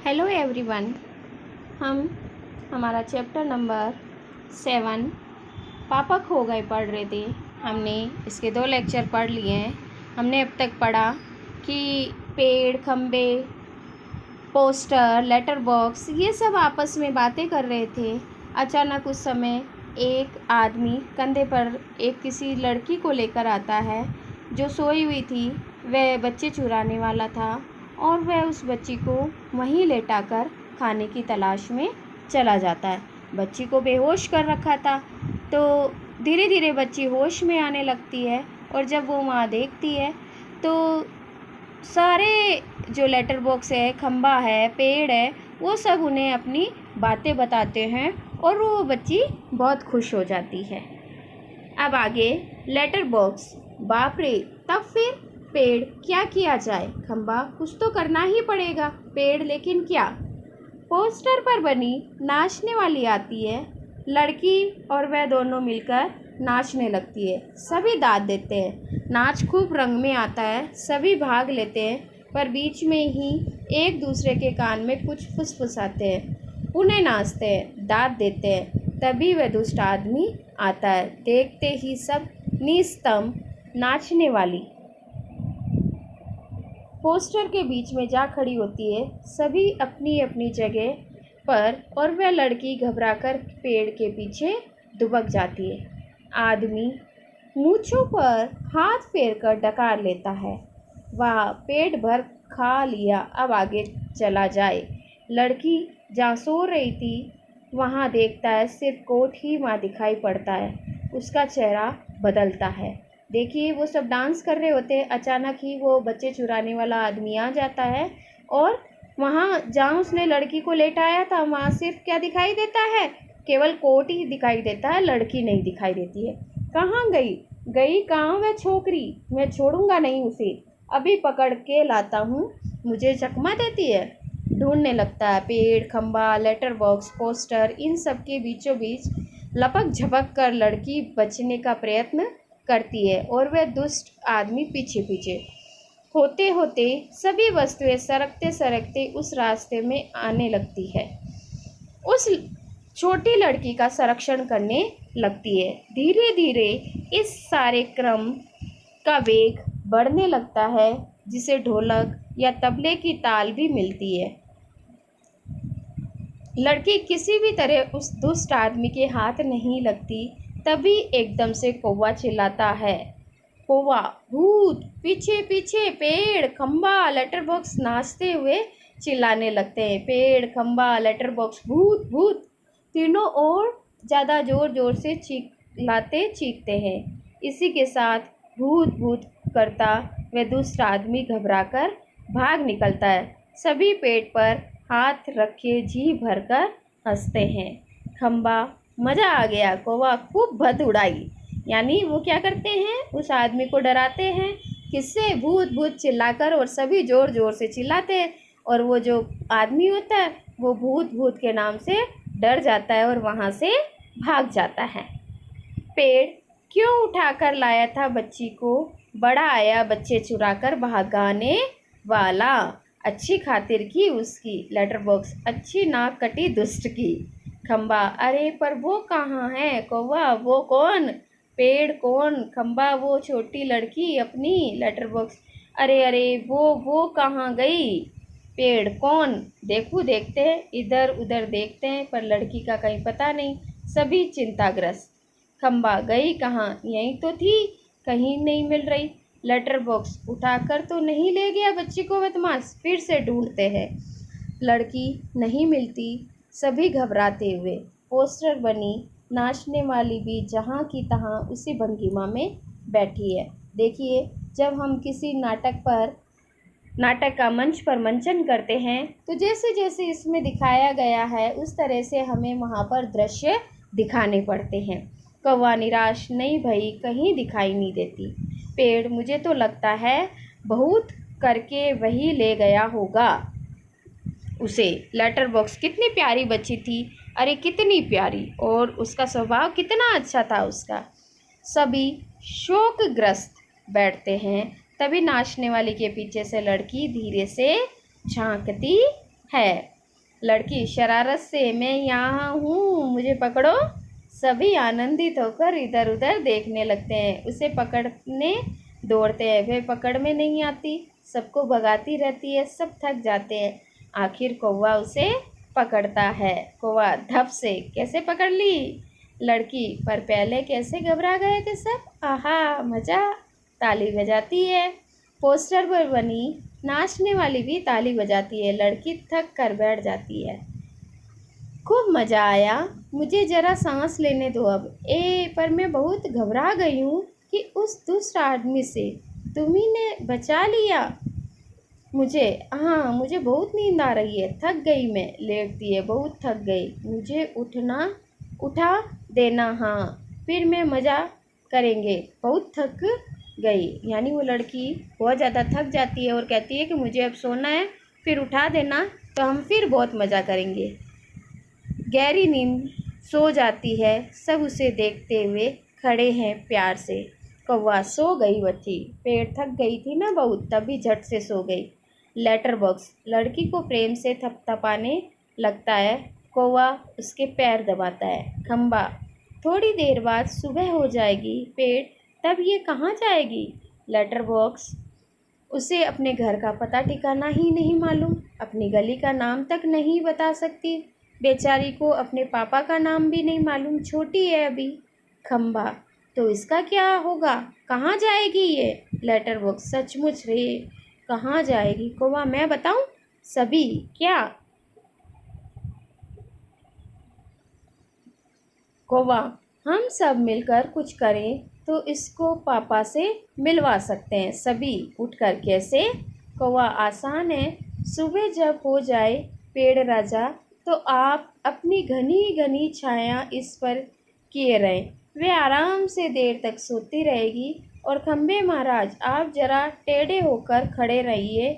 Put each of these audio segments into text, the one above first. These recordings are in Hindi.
Hello everyone. हम हमारा चैप्टर नंबर 7 पापा खो गए पढ़ रहे थे। हमने इसके 2 लेक्चर पढ़ लिए हैं। हमने अब तक पढ़ा कि पेड़, खम्बे, पोस्टर, लेटर बॉक्स ये सब आपस में बातें कर रहे थे। अचानक उस समय एक आदमी कंधे पर एक किसी लड़की को लेकर आता है जो सोई हुई थी। वह बच्चे चुराने वाला था और वह उस बच्ची को वहीं लेटाकर खाने की तलाश में चला जाता है। बच्ची को बेहोश कर रखा था, तो धीरे धीरे बच्ची होश में आने लगती है और जब वो वहाँ देखती है तो सारे जो लेटर बॉक्स है, खम्बा है, पेड़ है, वो सब उन्हें अपनी बातें बताते हैं और वो बच्ची बहुत खुश हो जाती है। अब आगे लेटर बॉक्स। बाप रे! तब फिर पेड़, क्या किया जाए? खम्बा, कुछ तो करना ही पड़ेगा। पेड़, लेकिन क्या? पोस्टर पर बनी नाचने वाली आती है। लड़की और वह दोनों मिलकर नाचने लगती है। सभी दाद देते हैं। नाच खूब रंग में आता है। सभी भाग लेते हैं, पर बीच में ही एक दूसरे के कान में कुछ फुसफुसाते हैं। उन्हें नाचते हैं, दाद देते हैं। तभी वह दुष्ट आदमी आता है। देखते ही सब निस्तंभ। नाचने वाली पोस्टर के बीच में जा खड़ी होती है, सभी अपनी अपनी जगह पर, और वह लड़की घबराकर पेड़ के पीछे दुबक जाती है। आदमी मूंछों पर हाथ फेरकर डकार लेता है। वाह, पेट भर खा लिया, अब आगे चला जाए। लड़की जहाँ सो रही थी वहाँ देखता है सिर्फ कोट ही वहाँ दिखाई पड़ता है। उसका चेहरा बदलता है। देखिए, वो सब डांस कर रहे होते हैं। अचानक ही वो बच्चे चुराने वाला आदमी आ जाता है और वहाँ जहाँ उसने लड़की को लेटाया था वहाँ सिर्फ क्या दिखाई देता है? केवल कोट ही दिखाई देता है, लड़की नहीं दिखाई देती है। कहाँ गई कहाँ वह छोकरी? मैं छोड़ूंगा नहीं उसे, अभी पकड़ के लाता हूँ। मुझे चकमा देती है। ढूंढने लगता है पेड़, खम्बा, लेटर बॉक्स, पोस्टर, इन सब के बीचों बीच लपक झपक कर लड़की बचने का प्रयत्न करती है और वह दुष्ट आदमी पीछे पीछे। होते होते सभी वस्तुएं सरकते सरकते उस रास्ते में आने लगती है। उस छोटी लड़की का संरक्षण करने लगती है। धीरे धीरे इस सारे क्रम का वेग बढ़ने लगता है, जिसे ढोलक या तबले की ताल भी मिलती है। लड़की किसी भी तरह उस दुष्ट आदमी के हाथ नहीं लगती। तभी एकदम से कौवा चिल्लाता है। कौवा, भूत! पीछे पीछे! पेड़, खम्बा, लेटर बॉक्स नाचते हुए चिल्लाने लगते हैं। पेड़, खम्बा, लेटर बॉक्स, भूत भूत! तीनों और ज़्यादा जोर जोर से चीखते हैं। इसी के साथ भूत भूत करता वह दुष्ट आदमी घबराकर भाग निकलता है। सभी पेट पर हाथ रखे जी भरकर हंसते हैं। खम्बा, मज़ा आ गया। कौवा खूब भद उड़ाई। यानी वो क्या करते हैं? उस आदमी को डराते हैं। किससे? भूत भूत चिल्लाकर, और सभी ज़ोर ज़ोर से चिल्लाते हैं। और वो जो आदमी होता है वो भूत भूत के नाम से डर जाता है और वहाँ से भाग जाता है। पेड़ क्यों उठाकर लाया था बच्ची को? बड़ा आया बच्चे चुराकर भागाने वाला। अच्छी खातिर की उसकी। लेटर बॉक्स, अच्छी नाक कटी दुष्ट की। खम्बा, अरे पर वो कहाँ है? कौवा, वो कौन? पेड़, कौन? खम्बा, वो छोटी लड़की अपनी। लेटर बॉक्स, अरे अरे वो कहाँ गई? पेड़, कौन? देखते हैं, इधर उधर देखते हैं, पर लड़की का कहीं पता नहीं। सभी चिंताग्रस्त। खम्बा, गई कहाँ? यहीं तो थी, कहीं नहीं मिल रही। लेटर बॉक्स, उठाकर तो नहीं ले गया बच्ची को बदमाश? फिर से ढूंढते हैं। लड़की नहीं मिलती। सभी घबराते हुए। पोस्टर बनी नाचने वाली भी जहाँ की तहाँ उसी भंगिमा में बैठी है। देखिए, जब हम किसी नाटक का मंच पर मंचन करते हैं तो जैसे जैसे इसमें दिखाया गया है उस तरह से हमें वहाँ पर दृश्य दिखाने पड़ते हैं। कौवा निराश नहीं भई, कहीं दिखाई नहीं देती। पेड़, मुझे तो लगता है बहुत करके वही ले गया होगा उसे। लेटर बॉक्स, कितनी प्यारी बच्ची थी। अरे कितनी प्यारी, और उसका स्वभाव कितना अच्छा था उसका। सभी शोकग्रस्त बैठते हैं। तभी नाचने वाली के पीछे से लड़की धीरे से झांकती है। लड़की शरारत से, मैं यहाँ हूँ, मुझे पकड़ो। सभी आनंदित होकर इधर उधर देखने लगते हैं, उसे पकड़ने दौड़ते हैं। वह पकड़ में नहीं आती, सबको भगाती रहती है, सब थक जाते हैं। आखिर कौवा उसे पकड़ता है। कौवा धप से, कैसे पकड़ ली? लड़की, पर पहले कैसे घबरा गए थे सब। आहा मजा। ताली बजाती है। पोस्टर पर बनी नाचने वाली भी ताली बजाती है। लड़की थक कर बैठ जाती है। खूब मज़ा आया, मुझे ज़रा सांस लेने दो अब। पर मैं बहुत घबरा गई हूँ कि उस दुष्ट आदमी से तुम्ही ने बचा लिया मुझे। हाँ, मुझे बहुत नींद आ रही है, थक गई मैं। लेटती है, बहुत थक गई, मुझे उठा देना। हाँ, फिर मैं मज़ा करेंगे, बहुत थक गई। यानी वो लड़की बहुत ज़्यादा थक जाती है और कहती है कि मुझे अब सोना है, फिर उठा देना तो हम फिर बहुत मज़ा करेंगे। गहरी नींद सो जाती है। सब उसे देखते हुए खड़े हैं प्यार से। कौवा सो गई बच्ची, पेट थक गई थी ना बहुत, तभी झट से सो गई। लेटर बॉक्स लड़की को प्रेम से थपथपाने लगता है। कौवा उसके पैर दबाता है। खंबा, थोड़ी देर बाद सुबह हो जाएगी। पेट, तब ये कहाँ जाएगी? लेटर बॉक्स, उसे अपने घर का पता ठिकाना ही नहीं मालूम, अपनी गली का नाम तक नहीं बता सकती। बेचारी को अपने पापा का नाम भी नहीं मालूम, छोटी है अभी। खंबा, तो इसका क्या होगा? कहाँ जाएगी ये? लेटर बॉक्स, सचमुच रे, कहाँ जाएगी? कौवा, मैं बताऊं? सभी क्या? कौवा, हम सब मिलकर कुछ करें तो इसको पापा से मिलवा सकते हैं। सभी उठकर, कैसे? कौवा, आसान है। सुबह जब हो जाए पेड़ राजा, तो आप अपनी घनी घनी छाया इस पर किए रहें। वे आराम से देर तक सोती रहेगी। और खंबे महाराज, आप जरा टेढ़े होकर खड़े रहिए।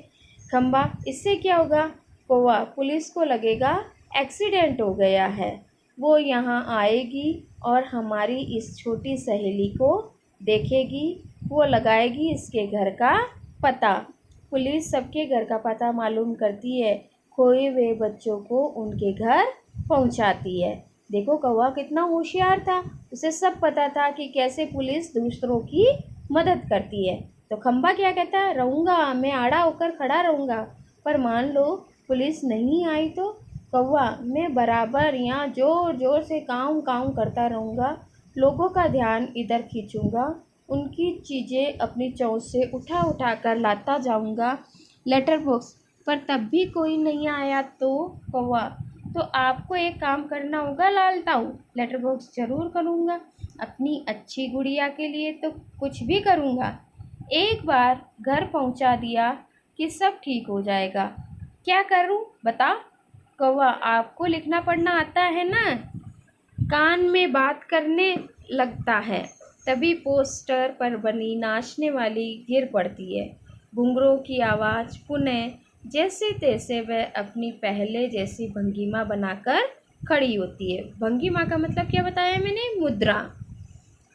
खंबा, इससे क्या होगा? कौवा, पुलिस को लगेगा एक्सीडेंट हो गया है, वो यहाँ आएगी और हमारी इस छोटी सहेली को देखेगी। वो लगाएगी इसके घर का पता। पुलिस सबके घर का पता मालूम करती है, खोए हुए बच्चों को उनके घर पहुंचाती है। देखो कौवा कितना होशियार था, उसे सब पता था कि कैसे पुलिस दूसरों की मदद करती है। तो खंबा क्या कहता है? रहूँगा, मैं आड़ा होकर खड़ा रहूँगा, पर मान लो पुलिस नहीं आई तो? कौवा, मैं बराबर यहाँ ज़ोर ज़ोर से काऊं काऊं करता रहूँगा, लोगों का ध्यान इधर खींचूंगा, उनकी चीज़ें अपनी चोंच से उठा उठा कर लाता जाऊँगा। लेटर बॉक्स, पर तब भी कोई नहीं आया तो? कौवा, तो आपको एक काम करना होगा लाल ताऊ। लेटर बॉक्स, ज़रूर करूँगा, अपनी अच्छी गुड़िया के लिए तो कुछ भी करूँगा। एक बार घर पहुँचा दिया कि सब ठीक हो जाएगा। क्या करूँ बता? कौवा, आपको लिखना पढ़ना आता है ना? कान में बात करने लगता है। तभी पोस्टर पर बनी नाचने वाली गिर पड़ती है। घुंघरों की आवाज़ पुनः जैसे तैसे वह अपनी पहले जैसी भंगिमा बनाकर खड़ी होती है। भंगिमा का मतलब क्या बताया मैंने? मुद्रा।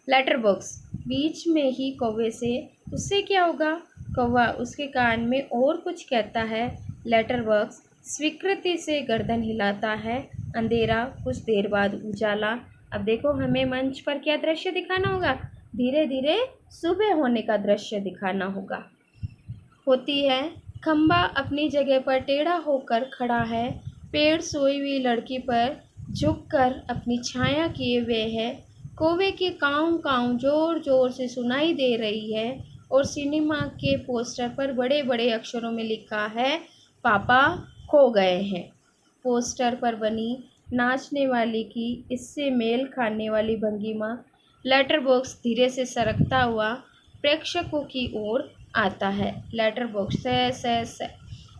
लेटर बॉक्स, बीच में ही कौवे से, उससे क्या होगा? कौवा उसके कान में और कुछ कहता है। लेटर बॉक्स स्वीकृति से गर्दन हिलाता है। अंधेरा, कुछ देर बाद उजाला। अब देखो हमें मंच पर क्या दृश्य दिखाना होगा? धीरे धीरे सुबह होने का दृश्य दिखाना होगा। होती है। खंबा अपनी जगह पर टेढ़ा होकर खड़ा है। पेड़ सोई हुई लड़की पर झुककर अपनी छाया किए हुए है। कौवे की काऊं काऊं जोर जोर से सुनाई दे रही है। और सिनेमा के पोस्टर पर बड़े बड़े अक्षरों में लिखा है, पापा खो गए हैं। पोस्टर पर बनी नाचने वाली की इससे मेल खाने वाली भंगिमा। लेटर बॉक्स धीरे से सरकता हुआ प्रेक्षकों की ओर आता है। लेटर बॉक्स, से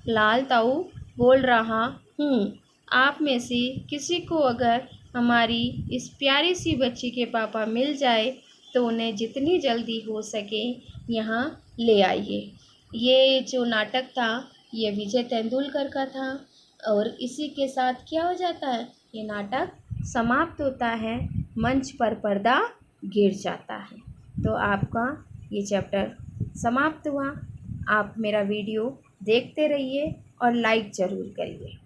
लाल ताऊ बोल रहा हूँ, आप में से किसी को अगर हमारी इस प्यारी सी बच्ची के पापा मिल जाए तो उन्हें जितनी जल्दी हो सके यहाँ ले आइए। ये जो नाटक था ये विजय तेंदुलकर का था और इसी के साथ क्या हो जाता है, ये नाटक समाप्त होता है, मंच पर पर्दा गिर जाता है। तो आपका ये चैप्टर समाप्त हुआ। आप मेरा वीडियो देखते रहिए और लाइक ज़रूर करिए।